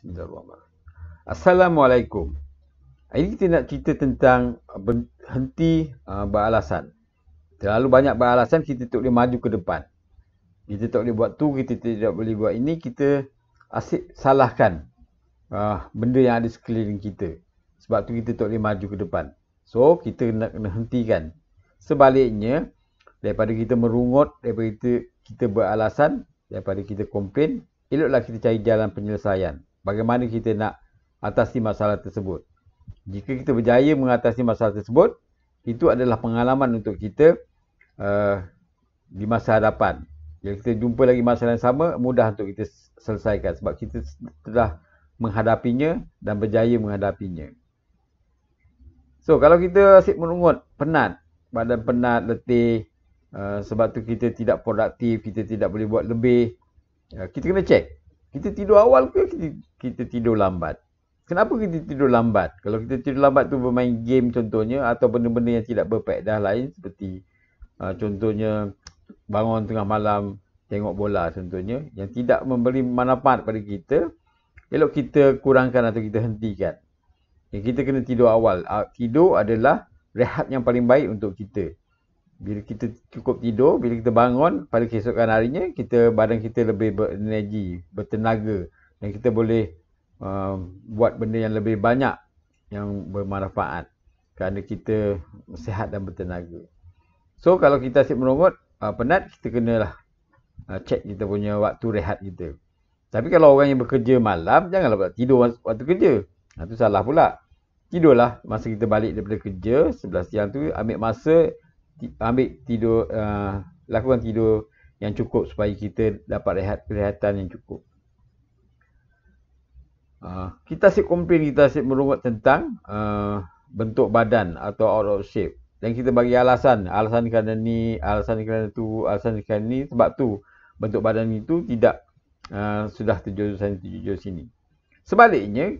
Bismillahirrahmanirrahim. Assalamualaikum. Hari ini kita nak cerita tentang berhenti beralasan. Terlalu banyak beralasan, kita tak boleh maju ke depan. Kita tak boleh buat tu, kita tidak boleh buat ini, kita asyik salahkan benda yang ada sekeliling kita. Sebab tu kita tak boleh maju ke depan. So, kita kena hentikan. Sebaliknya, daripada kita merungut, daripada kita beralasan, daripada kita komplain, eloklah kita cari jalan penyelesaian. Bagaimana kita nak atasi masalah tersebut. Jika kita berjaya mengatasi masalah tersebut, itu adalah pengalaman untuk kita di masa hadapan. Jika kita jumpa lagi masalah yang sama, mudah untuk kita selesaikan. Sebab kita telah menghadapinya dan berjaya menghadapinya. So, kalau kita asyik merungut, penat, badan penat, letih, sebab tu kita tidak produktif, kita tidak boleh buat lebih, kita kena cek. Kita tidur awal ke kita tidur lambat? Kenapa kita tidur lambat? Kalau kita tidur lambat tu bermain game contohnya, atau benda-benda yang tidak berfaedah lain seperti contohnya bangun tengah malam tengok bola contohnya, yang tidak memberi manfaat pada kita, elok kita kurangkan atau kita hentikan. Yang kita kena tidur awal. Tidur adalah rehat yang paling baik untuk kita. Bila kita cukup tidur, bila kita bangun pada keesokan harinya, badan kita lebih berenergi, bertenaga, dan kita boleh buat benda yang lebih banyak yang bermanfaat kerana kita sihat dan bertenaga. So, kalau kita asyik merungut, penat, kita kenalah cek kita punya waktu rehat kita. Tapi kalau orang yang bekerja malam, janganlah tidur waktu kerja. Itu salah pula. Tidurlah masa kita balik daripada kerja, 11 siang tu, lakukan tidur yang cukup supaya kita dapat kerehatan yang cukup. Kita asyik komplain, kita asyik merungut tentang bentuk badan atau out of shape. Dan kita bagi alasan kerana ni, alasan kerana tu, alasan kerana ni, sebab tu bentuk badan itu tidak sudah terjojol sana, terjojol sini. Sebaliknya,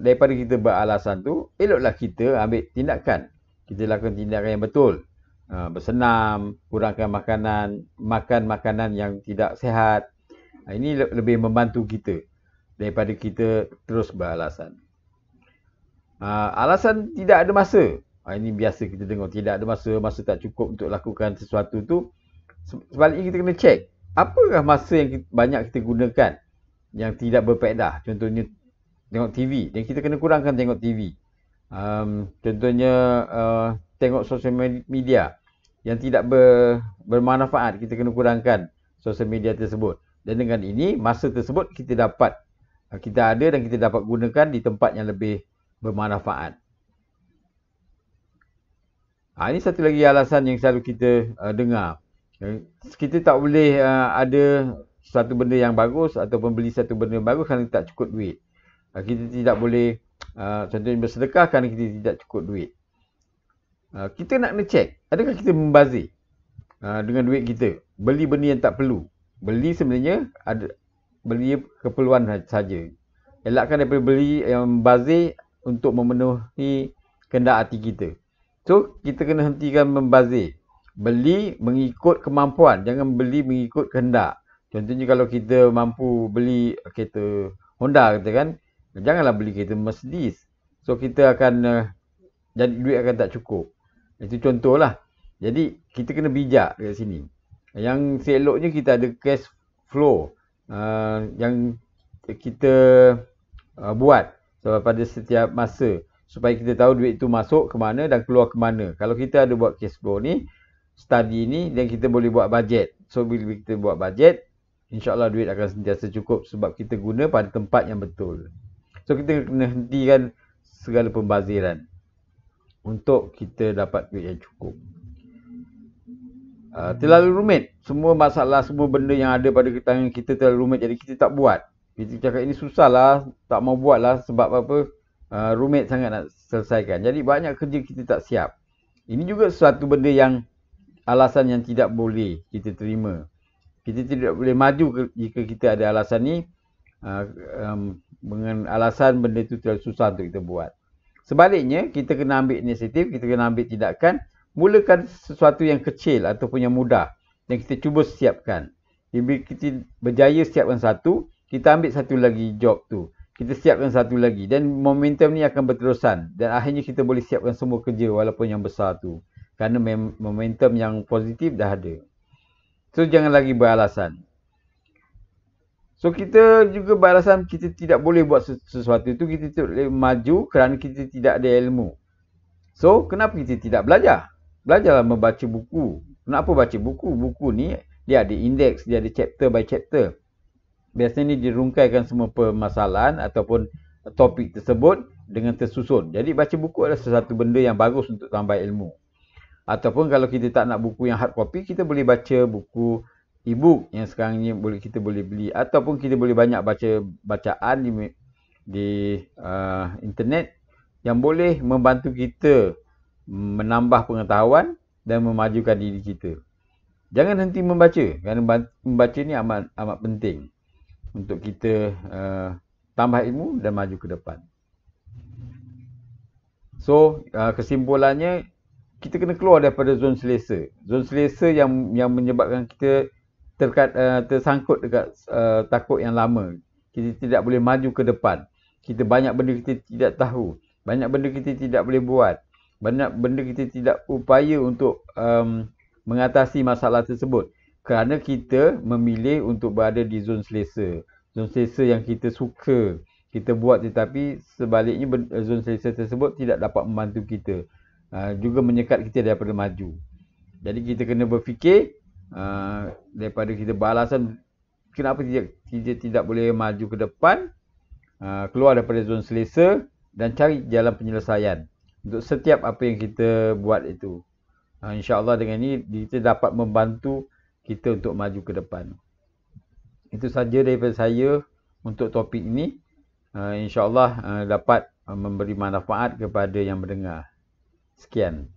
daripada kita beralasan tu, eloklah kita ambil tindakan. Kita lakukan tindakan yang betul. Bersenam, kurangkan makan makanan yang tidak sihat. Ini lebih membantu kita daripada kita terus beralasan. Alasan tidak ada masa. Ini biasa kita dengar, tidak ada masa tak cukup untuk lakukan sesuatu tu. Sebaliknya kita kena cek, apakah masa yang banyak kita gunakan yang tidak berfaedah. Contohnya tengok TV, dan kita kena kurangkan tengok TV. Contohnya tengok sosial media yang tidak bermanfaat, kita kena kurangkan sosial media tersebut. Dan dengan ini, masa tersebut kita ada dan kita dapat gunakan di tempat yang lebih bermanfaat. Ini satu lagi alasan yang selalu kita dengar. Kita tak boleh ada satu benda yang bagus ataupun beli satu benda yang bagus kerana tak cukup duit. Kita tidak boleh contohnya bersedekah kerana kita tidak cukup duit. Kita nak cek, adakah kita membazir dengan duit kita? Beli benda yang tak perlu. Beli sebenarnya beli keperluan saja. Elakkan daripada beli yang membazir untuk memenuhi kehendak hati kita. So, kita kena hentikan membazir. Beli mengikut kemampuan, jangan beli mengikut kehendak. Contohnya kalau kita mampu beli kereta Honda kata kan, janganlah beli kereta Mercedes. So, kita akan jadi duit akan tak cukup. Itu contohlah. Jadi, kita kena bijak dekat sini. Yang seeloknya kita ada cash flow yang kita buat pada setiap masa. Supaya kita tahu duit itu masuk ke mana dan keluar ke mana. Kalau kita ada buat cash flow ni, study ni, dan kita boleh buat bajet. So, bila kita buat bajet, insyaAllah duit akan sentiasa cukup sebab kita guna pada tempat yang betul. So, kita kena hentikan segala pembaziran untuk kita dapat duit yang cukup. Terlalu rumit. Semua masalah, semua benda yang ada pada tangan kita terlalu rumit. Jadi kita tak buat. Kita cakap ini susah lah, tak mau buat lah. Sebab apa? Rumit sangat nak selesaikan. Jadi banyak kerja kita tak siap. Ini juga sesuatu benda yang alasan yang tidak boleh kita terima. Kita tidak boleh maju jika kita ada alasan ni. Dengan alasan benda itu terlalu susah untuk kita buat. Sebaliknya, kita kena ambil inisiatif, kita kena ambil tindakan, mulakan sesuatu yang kecil ataupun yang mudah dan kita cuba siapkan. Bila kita berjaya siapkan satu, kita ambil satu lagi job tu. kita siapkan satu lagi. Dan momentum ni akan berterusan. Dan akhirnya kita boleh siapkan semua kerja walaupun yang besar tu. Kerana momentum yang positif dah ada. So, jangan lagi beralasan. So, kita juga beralasan kita tidak boleh buat sesuatu itu. Kita tidak boleh maju kerana kita tidak ada ilmu. So, kenapa kita tidak belajar? Belajarlah membaca buku. Kenapa baca buku? Buku ni dia ada indeks, dia ada chapter by chapter. Biasanya ni dirungkaikan semua permasalahan ataupun topik tersebut dengan tersusun. Jadi baca buku adalah sesuatu benda yang bagus untuk tambah ilmu. Ataupun kalau kita tak nak buku yang hard copy, kita boleh baca buku e-book yang sekarang ni kita boleh beli. Ataupun kita boleh banyak baca bacaan di internet yang boleh membantu kita menambah pengetahuan dan memajukan diri kita. Jangan henti membaca, kerana membaca ni amat penting untuk kita tambah ilmu dan maju ke depan. So, kesimpulannya, kita kena keluar daripada zon selesa. Zon selesa yang menyebabkan kita tersangkut dekat takut yang lama. Kita tidak boleh maju ke depan. Kita banyak benda kita tidak tahu. Banyak benda kita tidak boleh buat. Banyak benda kita tidak upaya untuk mengatasi masalah tersebut. Kerana kita memilih untuk berada di zon selesa. Zon selesa yang kita suka kita buat, tetapi sebaliknya zon selesa tersebut tidak dapat membantu kita. Juga menyekat kita daripada maju. Jadi kita kena berfikir daripada kita beralasan kenapa kita tidak boleh maju ke depan. Keluar daripada zon selesa dan cari jalan penyelesaian untuk setiap apa yang kita buat itu. InsyaAllah dengan ini kita dapat membantu kita untuk maju ke depan. Itu saja daripada saya untuk topik ini. InsyaAllah dapat memberi manfaat kepada yang mendengar. Sekian.